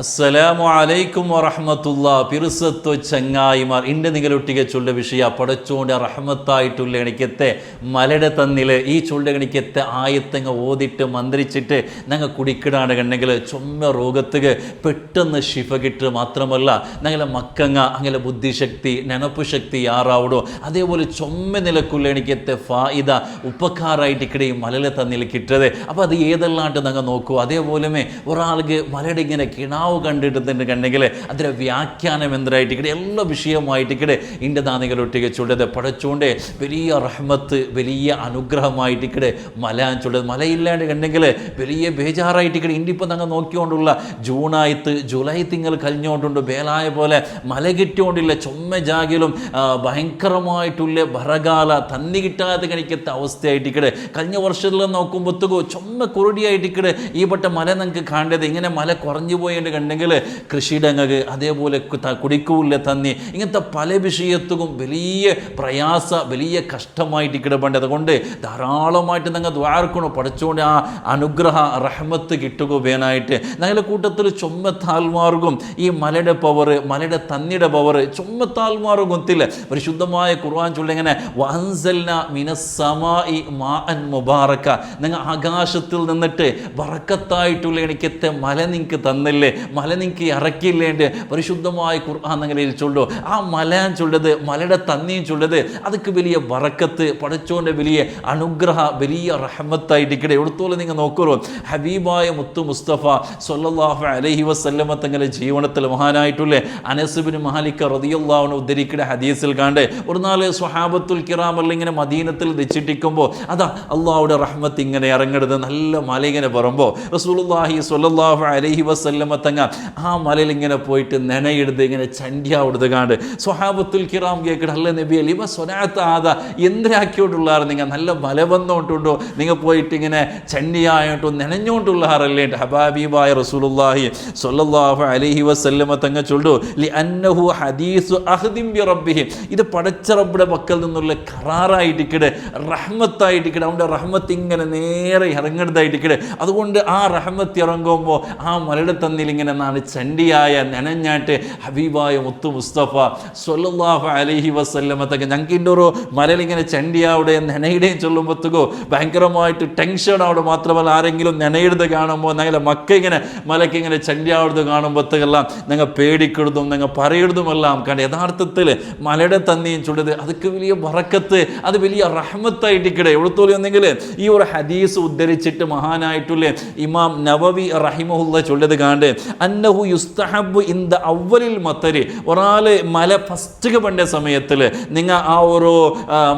അസ്സലാമു അലൈക്കും വറഹ്മത്തുള്ളാ. പിറുസത്തു ചങ്ങായിമാർ, ഇണ്ട് നിങ്ങളൊട്ടിಗೆ ചൊല്ല വിഷയ പടച്ചോണ്ട് റഹ്മത്തായിട്ടുള്ള എണിക്കത്തെ മലയുടെ തന്നിൽ ഈ ചൊല്ല എണിക്കത്തെ ആയത്തങ്ങ് ഓതിട്ട് മന്ത്രിച്ചിട്ട് ഞങ്ങൾ കുടിക്കിടാണ് കണ്ടെങ്കിൽ ചൊമ്മ രോഗത്തുക പെട്ടെന്ന് ശിഫ കിട്ടുക മാത്രമല്ല ഞങ്ങളെ മക്കങ്ങ അങ്ങനെ ബുദ്ധിശക്തി നെനപ്പ് ശക്തി യാറാവിടോ അതേപോലെ ചൊമ്മ നിലക്കുള്ള എണിക്കത്തെ ഫായിദ ഉപകാരമായിട്ട് ഇക്കടെ ഈ മലയിലെ തന്നിൽ കിട്ടത്. അപ്പോൾ അത് ഏതെല്ലാണ്ട് ഞങ്ങൾ നോക്കൂ. അതേപോലെ ഒരാൾക്ക് മലയുടെ ഇങ്ങനെ കിണാവ് കണ്ടിട്ടുണ്ട് കണ്ടെങ്കിൽ അതിൻ്റെ വ്യാഖ്യാനം എന്തായിട്ട് ഇക്കടെ എല്ലാ വിഷയമായിട്ട് ഇക്കടെ ഇൻ്റെ നാനികളൊട്ടിಗೆ ചൊല്ലത് പടച്ചോണ്ട് വലിയ റഹ്മത്ത് വലിയ അനുഗ്രഹമായിട്ട് ഇക്കടെ മല ചൊല്ലത്. മലയില്ലാണ്ട് കണ്ടെങ്കിൽ വലിയ ബേജാറായിട്ട് ഇക്കടെ ഇണ്ടിപ്പോൾ ഞങ്ങൾ നോക്കിക്കൊണ്ടുള്ള ജൂണായിട്ട് ജൂലൈ തിങ്കൾ കഴിഞ്ഞുകൊണ്ടുണ്ട് ബേലായ പോലെ മല കിട്ടിയോണ്ടില്ല ചൊമ്മ ജാഗിലും ഭയങ്കരമായിട്ടുള്ള ബറകാല തന്നി കിട്ടാതെ കണിക്കത്തെ അവസ്ഥയായിട്ട് ഇക്കടെ കഴിഞ്ഞ വർഷത്തിൽ നോക്കുമ്പോഴത്തേക്കോ ചൊമ്മ കുറുടിയായിട്ട് ഇക്കടെ ഈ പെട്ട മല നിങ്ങൾക്ക് കാണേണ്ടത് ഇങ്ങനെ മല കുറഞ്ഞു പോയിട്ട് കണ്ടെങ്കിൽ കൃഷിയിടങ്ങൾക്ക് അതേപോലെ കുടിക്കൂല്ല തന്നി ഇങ്ങനത്തെ പല വിഷയത്തും വലിയ പ്രയാസ വലിയ കഷ്ടമായിട്ട് ഇക്കടെ പണ്ട്. അതുകൊണ്ട് ധാരാളമായിട്ട് ഞങ്ങൾ ദ്വാർക്കണം പഠിച്ചുകൊണ്ട് ആ അനുഗ്രഹ റഹ്മത്ത് കിട്ടുക വേനായിട്ട് ഞങ്ങളുടെ കൂട്ടത്തിൽ ചൊമ്മത്താൽമാർഗും ഈ മലയുടെ പവർ മലയുടെ തന്നിയുടെ പവർ ചൊമ്മത്താൽമാർഗും ഒത്തില്ല. പരിശുദ്ധമായ ഖുർആൻ ചൊല്ലിങ്ങനെ വഅൻസൽന മിനസ്സമാഇ മാഅൻ മുബാറക, നിങ്ങൾ ആകാശത്തിൽ നിന്നിട്ട് ബറക്കത്തായിട്ടുള്ള എനിക്കത്തെ മല നിങ്ങൾക്ക് തന്നില്ലേ, മല നിങ്ങൾക്ക് ഇറക്കില്ലേണ്ട് പരിശുദ്ധമായ ഖുർആൻ നിങ്ങളിൽ ചൊല്ലു. ആ മല ചൊല്ലത് മലയുടെ തന്നിയും ചൊല്ലത് അതൊക്കെ വലിയ ബറക്കത്ത് പടച്ചോൻ്റെ വലിയ അനുഗ്രഹ വലിയ റഹ്മത്തായിട്ട് ഇക്കടെ എവിടത്തോളം നിങ്ങൾ നോക്കൂ. ഹബീബായ മുത്തു മുസ്തഫ സ്വല്ലല്ലാഹു അലൈഹി വസല്ലമ തങ്ങളുടെ ജീവനത്തിൽ മഹാനായിട്ടുള്ള അനസ് ബിൻ മാലിക് റളിയല്ലാഹു അൻഹു ഉദ്ധരിക്കുന്ന ഹദീസിൽ കണ്ട് ഒരു നാല് സ്വഹാബത്തുൽ കിറാമല്ല ഇങ്ങനെ മദീനത്തിൽ വെച്ചിട്ടിരിക്കുമ്പോൾ അതാ അള്ളാഹുടെ റഹ്മത്ത് ഇങ്ങനെ ഇറങ്ങരുത് നല്ല മല ഇങ്ങനെ പറയുമ്പോൾ റസൂലുള്ളാഹി സ്വല്ലല്ലാഹു അലൈഹി വസല്ലമ തങ്ങ ആ മലയിൽ ഇങ്ങനെ പോയിട്ട് നെനയെടുത്ത് ഇങ്ങനെ ചണ്ടിയാവിടുത്ത് കാണ്ട് സ്വഹാബത്തുൽ കിറാം കേൾക്കട്ടെ അല്ല നബി അലി ഇവ സ്വനാത്ത ആദാ എന്തിനാക്കിയോണ്ടുള്ളാറ് നിങ്ങൾ നല്ല മല വന്നോണ്ടുണ്ടോ നിങ്ങൾ പോയിട്ട് ഇങ്ങനെ ചണ്ടിയായിട്ടോ നെനഞ്ഞോണ്ടുള്ളാറല്ലേ ഹബാബീബായ റസൂലുള്ളാഹി സ്വല്ലല്ലാഹു അലൈഹി വസല്ലമ തങ്ങ ചൊല്ലു ലി അന്നഹു ഹദീസു അഹ്ദിൻ ബി റബ്ബിഹി, ഇത് പടച്ച റബ്ബിയുടെ പക്കൽ നിന്നുള്ള കറാറായിട്ടിക്കടെ റഹ്മത്തായിട്ടിക്കടെ അവൻ്റെ റഹ്മത്ത് ഇങ്ങനെ നേരെ ഇറങ്ങുന്നതായിട്ടിക്കടെ. അതുകൊണ്ട് ആ റഹ്മത്ത് ഇറങ്ങുമ്പോൾ ആ മലയുടെ തന്നിൽ ഇങ്ങനെ നാണ് ചണ്ടിയായ നനഞ്ഞാട്ട് ഹബീബായ മുത്തു മുസ്തഫ സ്വല്ലല്ലാഹു അലൈഹി വസല്ലമ തങ്ങ ഞങ്ങൾക്ക് ഇൻ്റെ ഒരു മലയിൽ ഇങ്ങനെ ചണ്ടിയാവിടെ നെനയുടെയും ചൊല്ലുമ്പോഴത്തേക്കോ ഭയങ്കരമായിട്ട് ടെൻഷൻ അവിടെ. മാത്രമല്ല ആരെങ്കിലും നെനയെടുത്ത് കാണുമ്പോൾ ഞങ്ങളെ മക്ക ഇങ്ങനെ മലയ്ക്ക് ഇങ്ങനെ ചണ്ടിയാവുന്നത് കാണുമ്പോഴത്തേക്കെല്ലാം ഞങ്ങൾ പേടിക്കെടുതും ഞങ്ങൾ പറയെടുതുമെല്ലാം കാരണം യഥാർത്ഥത്തിൽ മലയുടെ തന്നെയും ചൊല്ലത് അതൊക്കെ വലിയ ബറക്കത്ത് അത് വലിയ റഹ്മത്തായിട്ടിക്കടെ എവിടത്തോളം ഒന്നെങ്കിൽ ഈ ഒരു ഹദീസ് ഉദ്ധരിച്ചിട്ട് മഹാനായിട്ടുള്ള ഇമാം നവവി റഹിമഹുല്ല ചൊല്ലത് കാണ്ട് അന്നഹു യുസ്തഹബ്ബു ഇൻദ അവ്വലിൽ മത്തരി, ഒരാൾ മല ഫസ്റ്റ് പണ്ട സമയത്തിൽ നിങ്ങൾ ആ ഒരു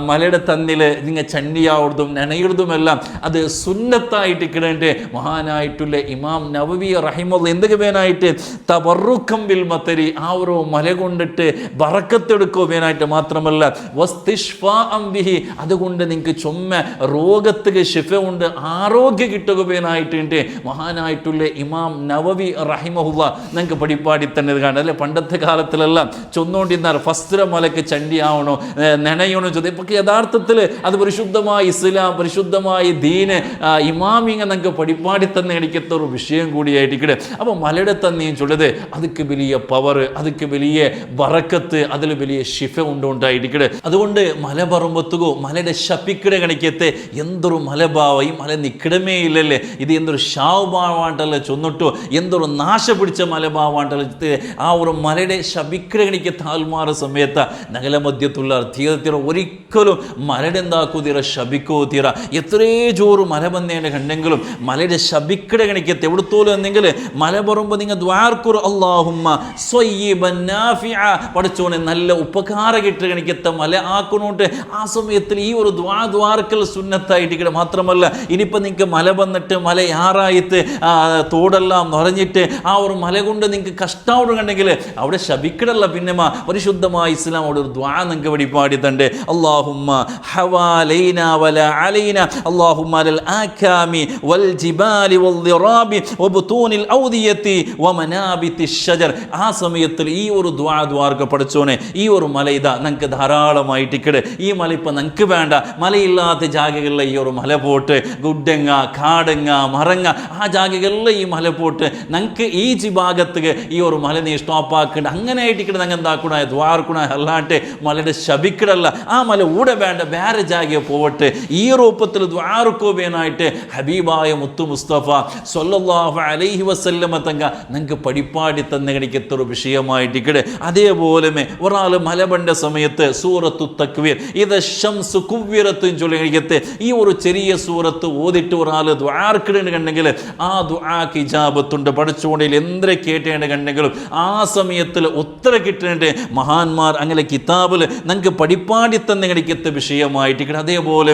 മലയുടെ തന്നിൽ നിങ്ങൾ ചണ്ടിയാവുന്നതും നെനയുന്നതുമെല്ലാം അത് സുന്നത്തായിട്ട് കിടേണ്ട മഹാനായിട്ടുള്ള ഇമാം നവവി റഹിമഹുല്ല എന്തൊക്കെ വേനായിട്ട് തബറുക്കം ബിൽ മത്തരി, ആ ഒരു മല കൊണ്ടിട്ട് ബറക്കത്തെടുക്കുക വേനായിട്ട് മാത്രമല്ല വസ്തിഷ്ഫാഅൻ ബിഹി, അതുകൊണ്ട് നിങ്ങൾക്ക് ചുമ്മ രോഗത്തിന് ശിഫ ഉണ്ട് ആരോഗ്യം കിട്ടുക വേനായിട്ടുണ്ട് മഹാനായിട്ടുള്ള ഇമാം നവവി റഹിമഹുല്ല നിങ്ങൾക്ക് പഠിപ്പാടി തന്നെ കാണും അല്ലെ. പണ്ടത്തെ കാലത്തിലെല്ലാം ചൊന്നുകൊണ്ടിരുന്നാറ് ഫസ്റ്റ് മലക്ക് ചണ്ടിയാവണോ നെനയണോ ചോദ്യം. ഇപ്പം യഥാർത്ഥത്തിൽ അത് പരിശുദ്ധമായ ഇസ്ലാം പരിശുദ്ധമായ ദീന് ഇമാമിങ്ങ നിങ്ങൾക്ക് പഠിപ്പാടി തന്നെ എടുക്കത്ത ഒരു വിഷയം കൂടിയായിട്ടിക്കടെ. അപ്പോൾ മലയുടെ തന്നെയും ചൊല്ലത് അതൊക്കെ വലിയ പവർ അതൊക്കെ വലിയ ബറക്കത്ത് അതിൽ വലിയ ശിഫ ഉണ്ടായിട്ടിക്കടെ. അതുകൊണ്ട് മല പറമ്പത്തുകോ മലയുടെ ശപ്പിക്കടെ കണിക്കത്തെ എന്തൊരു മലഭാവ ഈ മല നിൽക്കണമേ ഇല്ലല്ലേ, ഇത് എന്തൊരു ഷാവുഭാവാണ്ടല്ല ചൊന്നിട്ടോ എന്തൊരു നാശ പിടിച്ച മലഭാവാണ്ടല്ല. ആ ഒരു മലയുടെ ശപിക്കടെ കണിക്കത്തെ ആൽമാറ സമയത്ത് നഗല മധ്യത്തുള്ള തീരത്തിറ ഒരിക്കലും മലയുടെ എന്താക്കൂ തീര ശപിക്കോ തീര എത്രേ ജോറ് മല വന്നേണ്ട കണ്ടെങ്കിലും മലയുടെ ശപിക്കടെ കണിക്കത്തെ എവിടത്തോലും എന്നെങ്കിൽ മല പറയുമ്പോൾ നിങ്ങൾ ദ്വാർക്കുർ അല്ലാഹുമ്മ സ്വയ്യിബൻ നാഫിഅ, പഠിച്ചോനെ നല്ല ഉപകാര കിട്ടുക കണിക്കത്തെ മല ആക്കണോട്ട് ആ സമയത്തിൽ ഈ ഒരു ദ്വാർക്കൽ സുന്നത്തായിട്ട്. മാത്രമല്ല ഇനിയിപ്പോൾ നിങ്ങൾക്ക് മല വന്നിട്ട് മല യാറായിട്ട് തോടെല്ലാം നിറഞ്ഞിട്ട് ആ ഒരു മല കൊണ്ട് നിങ്ങൾക്ക് കഷ്ടമാവുകയുണ്ടെങ്കിൽ അവിടെ ശപിക്കടല്ല പിന്നെമാ പരിശുദ്ധമായ ഇസ്ലാം അവിടെ ഒരു ദ്വാ നിങ്ങൾക്ക് വെടിപ്പാടിത്തണ്ട്. അല്ലാഹുമ്മ ഹവാലൈന വല അലൈന അല്ലാഹുമ്മ അലൽ ആകാമി വൽ ജിബാലി വൽ ദിറാബി വബുതൂനിൽ ഔദിയതി വമനാബിതിശ് ഷജർ. ആ സമയത്തിൽ ഈ ഒരു ദ്വാർക്ക് പഠിച്ചോനെ ഈ ഒരു മല ഇതാ നിങ്ങൾക്ക് ധാരാളമായിട്ട് ഇക്കടെ. ഈ മല ഇപ്പം നിങ്ങൾക്ക് വേണ്ട, മലയില്ലാത്ത ജാഗകളിലെ ഈ ഒരു മല പോട്ട് ഗുഡ്ഡങ്ങ കാടങ്ങ മറങ്ങ ആ ജാഗകളിലെ ഈ മല പോട്ട് നിങ്ങൾക്ക് ഈ ഭാഗത്ത് ഈ ഒരു മല നീ സ്റ്റോപ്പാക്കുന്നുണ്ട് അങ്ങനെ ആയിട്ട് ഞങ്ങൾ എന്താക്കണ ദ്വാർക്കണ അല്ലാണ്ട് മലയുടെ ശപിക്കടല്ല ആ മല ഊടെ വേണ്ട വേറെ ജാഗയെ പോവട്ടെ ഈ രൂപത്തിൽ ദ്വാർക്കോബേനായിട്ട് ഹബീബായ മുത്തു മുസ്തഫ സ്വല്ലല്ലാഹു അലൈഹി വസല്ലമ തങ്ക നിങ്ങൾക്ക് പഠിപ്പാടി തന്നെടുത്തൊരു വിഷയമായിട്ട് അതേപോലെ ഒരാൾ മലബണ്ട സമയത്ത് സൂറത്തു തക്വീർ ഇത് ഷംസു കുവ്വിറത്തും ചൊല്ലിക്കത്തെ ഈ ഒരു ചെറിയ സൂറത്ത് ഓതിട്ട് ഒരാൾ ദ്വാർക്കിടേണ്ട കണ്ടെങ്കിൽ ആ ദുആക്ക് ഇജാബത്തുണ്ട് പഠിച്ചുകൊണ്ടിൽ എന്തൊക്കെ കേട്ടേണ്ട കണ്ടെങ്കിലും ആ സമയത്തിൽ ഉത്തര കിട്ടേണ്ട മഹാന്മാർ അങ്ങനെ കിതാബിൽ നിങ്ങൾക്ക് പഠിപ്പാടി തന്നെടുത്ത വിഷയമായിട്ട് അതേപോലെ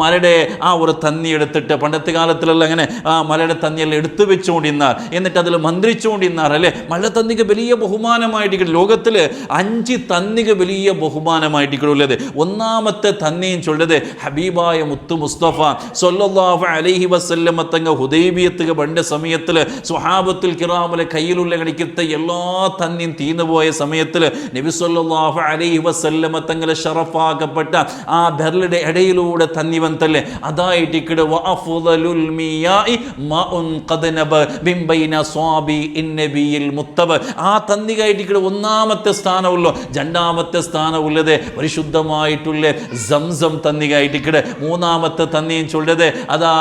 മലയുടെ ആ ഒരു തന്നി എടുത്തിട്ട് പണ്ടത്തെ കാലത്തിലുള്ള അങ്ങനെ ആ മലയുടെ തന്നിയെല്ലാം എടുത്തു വെച്ചുകൊണ്ടിരുന്നാർ എന്നിട്ട് അതിൽ മന്ത്രിച്ചുകൊണ്ടിരുന്നാർ അല്ലേ മല തന്നിക്ക് വലിയ ബഹുമാനമായിട്ട് ലോകത്തിൽ 5 തന്നിക്ക് വലിയ ബഹുമാനമായിട്ടുള്ളത് ഒന്നാമത്തെ തന്നിയും ചൊല്ലത് ഹബീബായ മുത്തു മുസ്തഫ സ്വല്ലല്ലാഹു അലൈഹി വസല്ലമ തങ്ങൾ ഹുദൈബിയത്ത് ബണ്ട സമയത്തിൽ സ്വഹാബത്തുൽ കിറാമിലെ കയ്യിലുള്ള കണിക്കത്തെ എല്ലാ തന്നിയും തീർന്നുപോയ സമയത്തിൽ നബി സ്വല്ലല്ലാഹു അലൈഹി വസല്ലമ തങ്ങളെ ഷറഫാക്കപ്പെട്ട ആ ബെർലിയുടെ ഇടയിലൂടെ തന്നി വന്നല്ലേ അതായിട്ട് വഅഫ്ദലുൽ മിയാഇ മാഉൻ ഖദ് നബ ബിൻ ബൈന സ്വാബി ഇന്നബിയിൽ മുത്തബ ആ തന്നികായിട്ട് ഒന്നാമത്തെ സ്ഥാനമുള്ളൂ രണ്ടാമത്തെ സ്ഥാനമുള്ളത് പരിശുദ്ധമായിട്ടുള്ള സംസം തന്നികായിട്ട് മൂന്നാമത്തെ തന്നിയും ചൊല്ലത് അതാ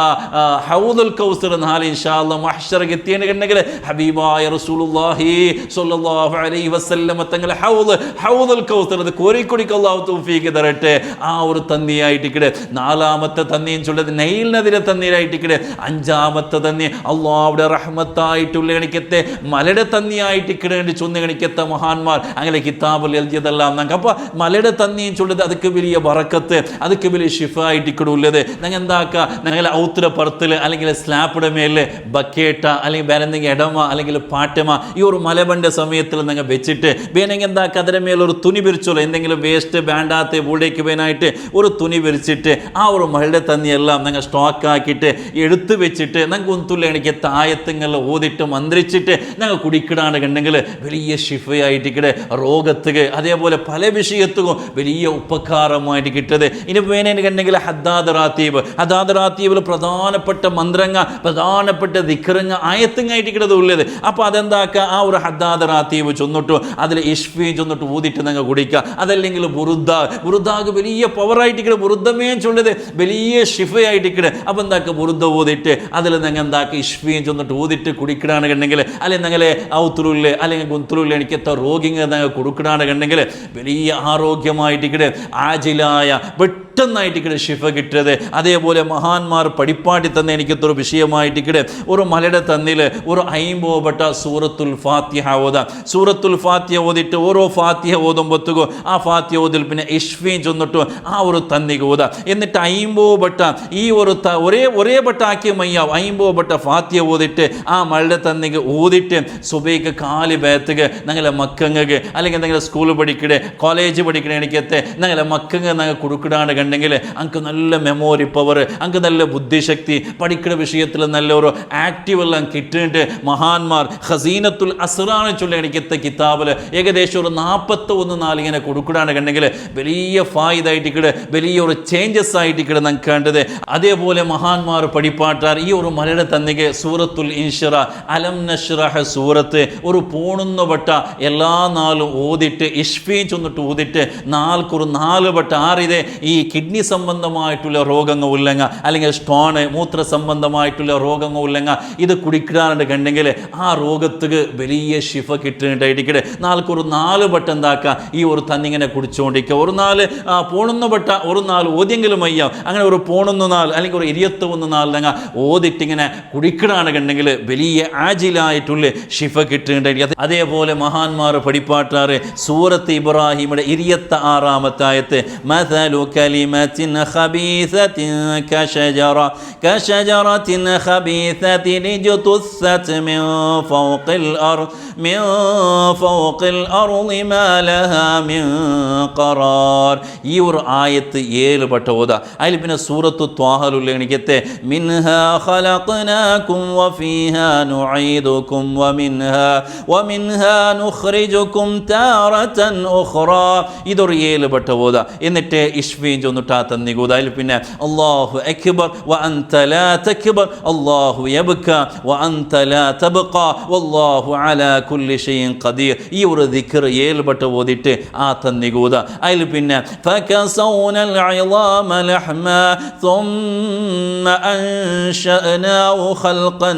ഹൗദുൽ കൗസർ നാളെ ഇൻഷാ അല്ലാഹ് മഹ്ശറക്ക് എത്തിയെങ്കിൽ ഹബീബായ റസൂലുള്ളാഹി സ്വല്ലല്ലാഹു അലൈഹി വസല്ലമ തങ്ങളെ ഹൗദുൽ കൗസർ അത് കോരിക്കൊടിക്ക് അല്ലാഹു തൗഫീഖ് തരട്ടെ ആ ഒരു തന്നിയായിട്ട് നാലാമത്തെ തന്നിയും ചൊല്ലത് നൈൽ നദിയിലെ തന്നിയായിട്ട് അഞ്ചാമത്തെ തന്നി അല്ലാഹുവിന്റെ റഹ്മത്തായിട്ടുള്ള കണിക്കത്തെ മലയുടെ തന്നിയായിട്ട് ചൊന്ന് കണിക്കത്തെ മഹാന്മാർ അങ്ങനെ കിതാബിൽ എഴുതിയതെല്ലാം നമുക്ക് അപ്പോൾ മലയുടെ തന്നിയും ചൊല്ലത് അതൊക്കെ വലിയ ബറക്കത്ത് അതൊക്കെ വലിയ ഷിഫ ആയിട്ടിക്കടുള്ളത് ഞങ്ങൾ എന്താക്കുക ഞങ്ങൾ ഔത്ര പുറത്തിൽ അല്ലെങ്കിൽ സ്ലാപ്പിയുടെ മേലെ ബക്കേട്ട അല്ലെങ്കിൽ വേറെ എന്തെങ്കിലും ഇടമ അല്ലെങ്കിൽ പാട്ടമ ഈ ഒരു മലബണ്ട സമയത്തിൽ നിങ്ങൾ വെച്ചിട്ട് വേണമെങ്കിൽ എന്താക്കുക അതിൻ്റെ മേലൊരു തുണി വിരിച്ചോളൂ എന്തെങ്കിലും വേസ്റ്റ് വേണ്ടാത്ത ബൂടേക്ക് വേനായിട്ട് ഒരു തുണി വിരിച്ചിട്ട് ആ ഒരു മലയുടെ തന്നിയെല്ലാം ഞങ്ങൾ സ്റ്റോക്ക് ആക്കിയിട്ട് എടുത്തു വെച്ചിട്ട് ഞങ്ങൾക്ക് ഒന്നുമില്ല എനിക്ക് തായത്തുങ്ങൾ ഓതിട്ട് മന്ത്രിച്ചിട്ട് ഞങ്ങൾ കുടിക്കിടാണ്ട് കണ്ടെങ്കിൽ വലിയ ഷിഫയായിട്ട് രോഗത്തുക അതേപോലെ പല വിഷയത്തും വലിയ ഉപകാരമായിട്ട് കിട്ടത് ഇനി വേണേന് കണ്ടെങ്കിൽ ഹദ്ദാദ് റാത്തീബിൽ പ്രധാനപ്പെട്ട മന്ത്രങ്ങ പ്രധാനപ്പെട്ട ദിക്റങ്ങ ആയത്തുങ്ങായിട്ട് ഉള്ളത് അപ്പോൾ അതെന്താക്കുക ആ ഒരു ഹദ്ദാദ് റാത്തീബ് ചൊന്നിട്ടു അതിൽ ഇഷ്ഫി ചൊന്നിട്ട് ഊതിട്ട് ഞങ്ങൾ കുടിക്കുക അതല്ലെങ്കിൽ ബുറുദാഗ് വലിയ പവറായിട്ട് ബുറുദമേ ചൊല്ലത് വലിയ ഷിഫയായിട്ട് അപ്പോൾ എന്താക്കുക ബുറുദ ഊതിട്ട് അതിൽ ഞങ്ങൾ എന്താക്കുക ഇഷ്ഫിയും ചൊന്നിട്ട് ഊതിട്ട് കുടിക്കിടാണ് കണ്ടെങ്കിൽ അല്ലെങ്കിൽ ഞങ്ങളെ ഔത്തുരുല് അല്ലെങ്കിൽ ഗുന്തുരുല് എനിക്കത്തെ രോഗിങ്ങൾ ഞങ്ങൾ കൊടുക്കിടാണ് കണ്ടെങ്കിൽ വലിയ ആരോഗ്യമായിട്ട് ആജിലായ പെട്ടെന്നായിട്ട് ഷിഫ കിട്ടത് അതേപോലെ മഹാന്മാർ പഠിപ്പാട്ടി തന്നെ എനിക്കത്തൊരു വിഷയമായിട്ട് ഒരു മലയുടെ തന്നിൽ ഒരു 50 വട്ട സൂറത്തുൽ ഫാത്തിഹ ഓതാം സൂറത്തുൽ ഫാത്തിഹ ഓതിട്ട് ഓരോ ഫാത്തിഹ ഓതുമ്പോഴത്തേക്കും ആ ഫാത്തിഹ ഓതിൽ പിന്നെ ഇഷ്ഫീൻ ചൊന്നിട്ട് ആ ഒരു തന്നിക്ക് ഓതാം എന്നിട്ട് 50 വട്ട ഈ ഒരു ഒരേ വട്ട ആക്കിയ മയ്യാവും 50 വട്ട ഫാത്തിഹ ഓതിട്ട് ആ മലയുടെ തന്നിക്ക് ഓതിട്ട് സുബൈക്ക് കാല് ബേത്തുക ഞങ്ങളെ മക്കങ്ങൾക്ക് അല്ലെങ്കിൽ എന്തെങ്കിലും സ്കൂൾ പഠിക്കണേ കോളേജ് പഠിക്കണേ എനിക്കത്തെ ഞങ്ങളെ മക്കങ്ങ് ഞങ്ങൾ കൊടുക്കിടാണ്ട് കണ്ടെങ്കിൽ അങ്ക് നല്ല മെമ്മോറി പവർ അങ്ക് നല്ല ബുദ്ധിശക്തി പഠിക്കുന്ന വിഷയത്തിൽ നല്ലൊരു ആക്റ്റീവ് എല്ലാം കിട്ടിയിട്ട് മഹാന്മാർ ഖസീനത്തുൽ അസ്റാണ് ചൊല്ലി എനിക്കത്തെ കിതാബിൽ ഏകദേശം ഒരു 41 നാൾ ഇങ്ങനെ കൊടുക്കിടാണ്ട് കണ്ടെങ്കിൽ വലിയ ഫായിദായിട്ട് വലിയൊരു ചേഞ്ചസ് ആയിട്ട് നമുക്ക് കണ്ടത് അതേപോലെ മഹാന്മാർ പഠിപ്പാട്ടാർ ഈ ഒരു മലയുടെ തന്നിക്ക് സൂറത്തുൽ ഇൻഷിറ അലം നഷ്റഹ് സൂറത്ത് ഒരു പൂണുന്ന വട്ട എല്ലാ നാളും ഓതിട്ട് ഇഷ്ഫീ ചൊന്നിട്ട് ഊതിട്ട് 4 വട്ട ആറിതെ ഈ കിഡ്നി സംബന്ധമായിട്ടുള്ള രോഗങ്ങൾ ഉള്ളങ്ങ അല്ലെങ്കിൽ സ്റ്റോണ് മൂത്ര സംബന്ധമായിട്ടുള്ള രോഗങ്ങൾ ഉള്ളങ്ങ ഇത് കുടിക്കാറുണ്ട് കണ്ടെങ്കിൽ ആ രോഗത്തിന് വലിയ ഷിഫ കിട്ടുന്നുണ്ടായിട്ട് 4 വട്ടം എന്താക്കുക ഈ ഒരു തന്നിങ്ങനെ കുടിച്ചുകൊണ്ടിരിക്കുക ഒരു നാൾ പോണുന്ന വട്ട ഒരു നാൾ ഓതിയെങ്കിലും അയ്യാം അങ്ങനെ ഒരു പോണുന്ന നാൾ അല്ലെങ്കിൽ ഒരു 21 നാൾ ഞങ്ങൾ ഓതിട്ടിങ്ങനെ കുടിക്കണാണ് കണ്ടെങ്കിൽ വലിയ ആജിലായിട്ടുള്ള ഷിഫ കിട്ടുന്നുണ്ടായിരിക്കും അതേപോലെ മഹാന്മാർ പഠിപ്പാട്ടാറ് സൂറത്ത് ഇബ്രാഹിമിയുടെ 26-ാമത്തെ ആയത്ത് മസലു കലിമത്തിൻ ഖബീസത്തിൻ കശജറത്തിൻ ഖബീസത്തിൻ ഇജ്തുസ്സത് മിൻ ഫൗഖിൽ അർളി മാ ലഹാ മിൻ ഖറാർ ഈ ഒരു ആയത്ത് 7 വട്ടം ഓതാ അതിൽ പിന്നെ സൂറത്തു ത്വാഹലുള്ള എനിക്കത്തെ മിൻഹാ ഖലഖനാകും വഫീഹാ നുഈദുകും വമിൻഹാ നുഖ്രിജുകും താറതൻ ഉഖ്റാ ഇതൊരു 7 വട്ടം ഓതാ എന്നിട്ട് ഇഷ്ഫീൻ വന്നിട്ട് ആ തന്നികൂത. അതിൽ പിന്നെ അല്ലാഹു അക്ബർ വ അൻത ലാ തക്ബർ അല്ലാഹു യബ്ക വ അൻത ലാ തബ്ഖ വല്ലാഹു അലാ കുല്ലി ഷൈഇൻ ഖദീർ. ഈ ഒരു ദിക്ർ 7 വട്ടം ഓതിയിട്ട് ആ തന്നികൂത. അതിൽ പിന്നെ ഫകസൗനൽ ഇളാമ ലഹ്മാ ثم أنشأناه خلقا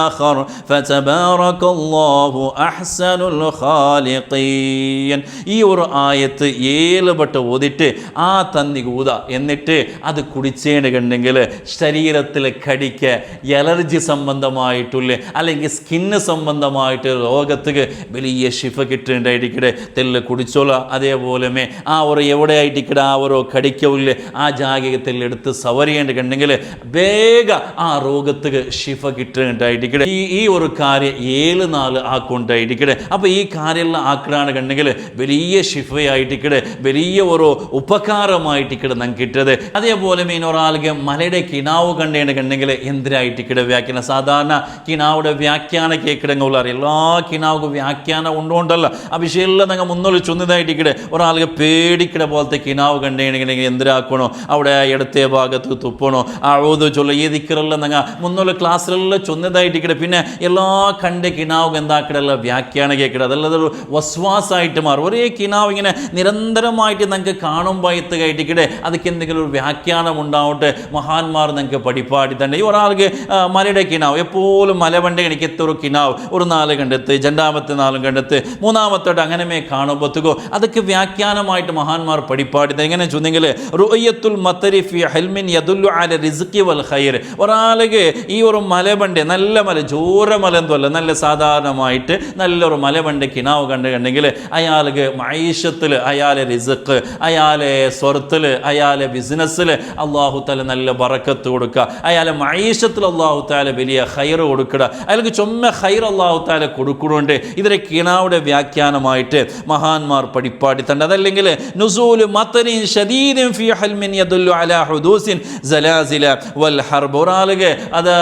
آخر فتبارك الله أحسن الخالقين. ഈ ഒരു ആയത്ത് 7 വട്ടം ഓതിയിട്ട് ആ തന്നികൂത എന്നിട്ട് അത് കുടിച്ചേണ്ടെങ്കിൽ ശരീരത്തിൽ കടിക്ക് അലർജി സംബന്ധമായിട്ടുള്ള അല്ലെങ്കിൽ സ്കിന്ന് സംബന്ധമായിട്ട് രോഗത്തിന് വലിയ ശിഫ കിട്ടുന്നുണ്ടായിരിക്കട്ടെ. തെല്ല് കുടിച്ചോളാം. അതേപോലെ ആ ഒരു എവിടെയായിട്ടിക്കട ആ ഒരു കടിക്കവില്ല ആ ജാഗത്തിൽ എടുത്ത് സവറിയേണ്ടെങ്കിൽ വേഗ ആ രോഗത്തിന് ശിഫ കിട്ടുന്നുണ്ടായിരിക്കട്ടെ. ഈ ഒരു കാര്യം 7 നാൾ ആക്കൊണ്ടായിരിക്കട്ടെ. അപ്പോൾ ഈ കാര്യമെല്ലാം ആക്കണാണ് കണ്ടെങ്കിൽ വലിയ ശിഫയായിട്ടിക്കടെ വലിയ ഒരു ഉപകാരമായിട്ടിക്കടെ നമുക്ക് കിട്ടത്. അതേപോലെ ഒരാൾക്ക് മലയുടെ കിനാവ് കണ്ടെങ്കിൽ എന്തിനായിട്ടിക്കടെ വ്യാഖ്യാനം. സാധാരണ കിനാവുടെ വ്യാഖ്യാനം കേൾക്കിടങ്ങുള്ള എല്ലാ കിനാവുക്കും വ്യാഖ്യാനം ഉണ്ടോണ്ടല്ല ആ വിഷയമെല്ലാം ഞങ്ങൾ മുന്നോട്ട് ചൊന്നതായിട്ടിക്കടെ. ഒരാൾക്ക് പേടിക്കട പോലത്തെ കിനാവ് കണ്ടെങ്കിൽ എന്തിനാക്കണോ അവിടെ ഇടത്തെ ഭാഗത്ത് തുപ്പണോ ആവോത് ചൊല്ല ഈ ദിക്കറെല്ലാം ഞങ്ങൾ മുന്നോട്ട് ക്ലാസ്സിലെല്ലാം ചൊന്നതായിട്ടിക്കടെ. പിന്നെ എല്ലാ കണ്ട കിനാവും എന്താക്കടല്ല വ്യാഖ്യാനം കേൾക്കട. അതല്ലാതെ ഒരു വസ്വാസായിട്ട് മാറും. ഒരേ കിനാവ് ഇങ്ങനെ നിരന്തരമായിട്ട് നിങ്ങൾക്ക് കാണുമ്പോൾ എത്തുകയായിട്ടിക്കടെ അതൊക്കെ എന്തെങ്കിലും ഒരു വ്യാഖ്യാനം ഉണ്ടാവട്ടെ. മഹാന്മാർ നിങ്ങൾക്ക് പഠിപ്പാടി തന്നെ. ഈ ഒരാൾക്ക് മലയുടെ കിനാവ് എപ്പോഴും മലവണ്ട എനിക്ക് എത്തൊരു കിനാവ് ഒരു 4 കണ്ടെത്ത് 2ാമത്തെ 4 കണ്ടെത്ത് 3ാമത്തോട്ട് അങ്ങനെ കാണുമ്പോഴത്തേക്കോ അതൊക്കെ വ്യാഖ്യാനമായിട്ട് മഹാന്മാർ പഠിപ്പാടി തന്നെ. എങ്ങനെ ചൊന്നെങ്കിൽ റുഅയ്യത്തുൽ മത്തരി ഫി ഹൽമിൻ യദുല്ലു അല റിസ്ഖി വൽ ഖൈർ. ഒരാൾക്ക് ഈ ഒരു മലബണ്ട് നല്ല മല ജോരമല എന്തല്ല നല്ല സാധാരണമായിട്ട് നല്ലൊരു മലബണ്ട് കിനാവ് കണ്ടെങ്കിൽ അയാൾക്ക് മൈഷത്തിൽ അയാളെ റിസ്ഖ് അയാളെ സ്വർത്തിൽ അയാളെ ബിസിനസ്സിൽ അള്ളാഹു തആല നല്ല ബറക്കത്ത് കൊടുക്കുക. അയാളെ മൈഷത്തിൽ അള്ളാഹു തആല വലിയ ഖൈർ കൊടുക്കുക. അയാൾക്ക് ചുമ്മ ഖൈർ അള്ളാഹു തആല കൊടുക്കുന്നുണ്ട്. ഇതിലെ കിനാവുടെ വ്യാഖ്യാനമായിട്ട് മഹാന്മാർ പഠിപ്പാടി തന്നെ. അതല്ലെങ്കിൽ നുസൂലു മതനിൻ ശദീദിൻ ഫീ ഹൽമിൻ യദുല്ലു അലാ ഹുദൂസിൻ സലാസില വൽ ഹർബ്. ഒരാൾക്ക് അത്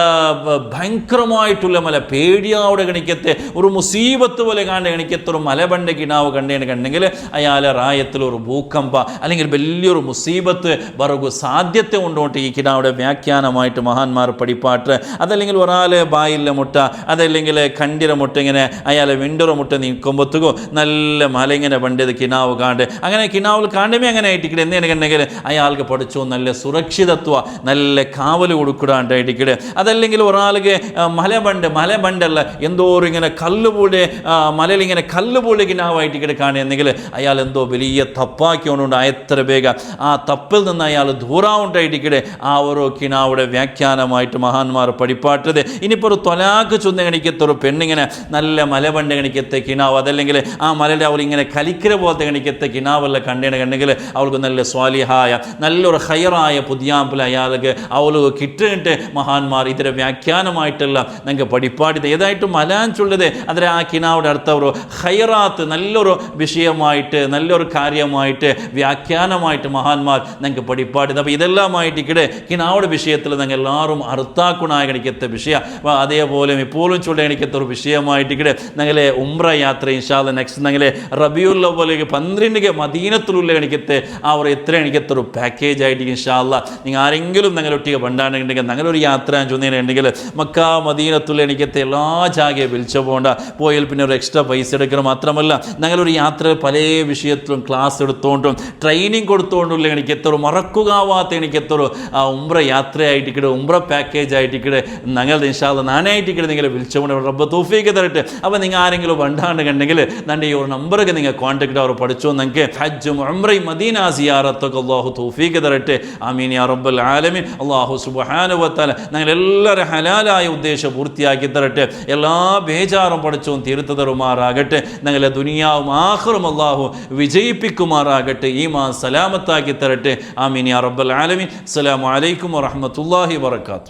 ഭയങ്കരമായിട്ടുള്ള മല പേടിയാവുടെ കണിക്കത്തെ ഒരു മുസീബത്ത് പോലെ കാണേണ്ട കണിക്കത്തെ ഒരു മലബണ്ട് കിനാവ് കണ്ടെങ്കിൽ അയാളെ റായത്തിൽ ഒരു ഭൂകമ്പ അല്ലെങ്കിൽ വലിയൊരു മുസീബത്ത് ബറകു സാധ്യത ഉണ്ടോട്ട് ഈ കിനാവുടെ വ്യാഖ്യാനമായിട്ട് മഹാന്മാർ പഠിപ്പാട്ട്. അതല്ലെങ്കിൽ ഒരാൾ ബായിലെ മുട്ട അതല്ലെങ്കിൽ കണ്ടിര മുട്ട ഇങ്ങനെ അയാളെ വിണ്ടറ മുട്ട നീക്കുമ്പോഴത്തേക്കോ നല്ല മല ഇങ്ങനെ പണ്ടത് കിനാവ് കാണ്ട് അങ്ങനെ കിനാവിൽ കാണ്ടമേ അങ്ങനെ ആയിട്ടിക്കടെ. എന്തെങ്കിൽ അയാൾക്ക് പഠിച്ചോ നല്ല സുരക്ഷിതത്വ നല്ല കാവൽ കൊടുക്കുടാണ്ടായിട്ടിക്കടെ. അതല്ലെങ്കിൽ ഒരാൾക്ക് മലബണ്ടല്ല എന്തോറും ഇങ്ങനെ കല്ലുപോലെ മലയിൽ ഇങ്ങനെ കല്ലുപോലെ കിനാവായിട്ടിക്കടെ കാണുന്നെങ്കിൽ അയാൾ എന്തോ വലിയ തപ്പാക്കിയോണ്ട് എത്ര വേഗം ആ തപ്പിൽ നിന്ന് അയാൾ ദൂരാവുണ്ടായിട്ടിക്കടെ. ആ ഓരോ കിനാവുടെ വ്യാഖ്യാനമായിട്ട് മഹാന്മാർ പഠിപ്പാട്ടത്. ഇനിയിപ്പോൾ ഒരു തൊലാക്ക് ചൊന്ന കണിക്കത്തൊരു പെണ്ണിങ്ങനെ നല്ല മലബണ്ട് കണിക്കത്തെ കിനാവ് അതല്ലെങ്കിൽ ആ മലയുടെ അവൾ ഇങ്ങനെ കലിക്കര പോലത്തെ കണിക്കത്തെ കിനാവല്ല കണ്ടെങ്കിൽ അവൾക്ക് നല്ല സ്വാലിഹായ നല്ലൊരു ഹൈറായ പുതിയാമ്പിൽ അയാൾക്ക് അവൾ കിട്ടിയിട്ട് മഹാന്മാർ ഇതിൻ്റെ വ്യാഖ്യാനമായിട്ടുള്ള നിങ്ങൾക്ക് പഠിപ്പാടിത് ഏതായിട്ടും മലാൻ ചൊല്ലത് അതിൽ ആ കിനാവുടെ അർത്ഥം ഒരു ഹൈറാത്ത് നല്ലൊരു വിഷയമായിട്ട് നല്ലൊരു കാര്യമായിട്ട് വ്യാഖ്യാനമായിട്ട് മഹാന്മാർ നിങ്ങൾക്ക് പഠിപ്പാടിത്. അപ്പോൾ ഇതെല്ലാമായിട്ട് ഇക്കടെ കിനാവുടെ വിഷയത്തിൽ നിങ്ങൾ എല്ലാവരും അർത്ഥാക്കുണായ കണിക്കത്തെ വിഷയം. അതേപോലെ ഇപ്പോഴും ചൊല്ല കണിക്കത്തെ ഒരു വിഷയമായിട്ട് ഇക്കടെ നിങ്ങളെ ഉംറ യാത്ര ഇൻഷാ അല്ലാഹ് നെക്സ്റ്റ് നിങ്ങളെ റബിയുൽ അവ്വലിലേക്ക് 12 മദീനത്തിലുള്ള കണിക്കത്തെ ആ ഒരു എത്ര കണിക്കത്തെ ഒരു പാക്കേജ് ആയിട്ട് ഇൻഷാ അല്ലാഹ് നിങ്ങൾ ആരെങ്കിലും നിങ്ങളൊട്ടിಗೆ പണ്ടാണെന്നുണ്ടെങ്കിൽ ഞങ്ങളൊരു യാത്ര ചൊന്നേനുണ്ടെങ്കിൽ മക്ക മദീനത്തുള്ള എനിക്കത്തെ എല്ലാ ജാഗയെ വിളിച്ചു പോകേണ്ട പോയാൽ പിന്നെ ഒരു എക്സ്ട്രാ പൈസ എടുക്കണം. മാത്രമല്ല ഞങ്ങളൊരു യാത്ര പല വിഷയത്തിലും ക്ലാസ് എടുത്തുകൊണ്ടും ട്രെയിനിങ് കൊടുത്തുകൊണ്ടുള്ള എനിക്ക് എത്ര മറക്കുകാവാത്ത എനിക്ക് എത്ര ഉംറ യാത്രയായിട്ടിക്കടെ ഉംറ പാക്കേജ് ആയിട്ടിക്കടെ ഞങ്ങളുടെ ഇൻഷാ അല്ലാഹ് നാനായിട്ടിക്കടെ നിങ്ങൾ വിളിച്ചുകൊണ്ട് റബ്ബ് തൗഫീഖ് തരട്ടെ. അപ്പോൾ നിങ്ങൾ ആരെങ്കിലും പണ്ടാണെന്നുണ്ടെങ്കിൽ എൻ്റെ ഈ ഒരു നമ്പറൊക്കെ നിങ്ങൾ കോൺടാക്ട് അവർ പഠിച്ചോ. നിങ്ങൾക്ക് ഹജ്ജും ഉംറയും മദീന സിയാറത്തൊക്കെ അല്ലാഹു തൗഫീഖ് തരട്ടെ. ആമീൻ യാ റബ്ബൽ ആലമീൻ. അല്ലാഹു സുബ്ഹാനഹു വ തആല ഞങ്ങളെല്ലാവരും ഹലാലായ ഉദ്ദേശം പൂർത്തിയാക്കി തരട്ടെ. എല്ലാ ബേജാറും പഠിച്ചോ തീർത്ത് തരുമാറാകട്ടെ. ഞങ്ങളെ ദുനിയാവും ആഖിറും അല്ലാഹു വിജയിപ്പിക്കുമാറാകട്ടെ. ഈമാൻ സലാമത്താക്കി തരട്ടെ. ആമീൻ യാ റബ്ബൽ ആലമീൻ. അസ്സലാമു അലൈക്കും വറഹ്മത്തുള്ളാഹി വബറകാതുഹു.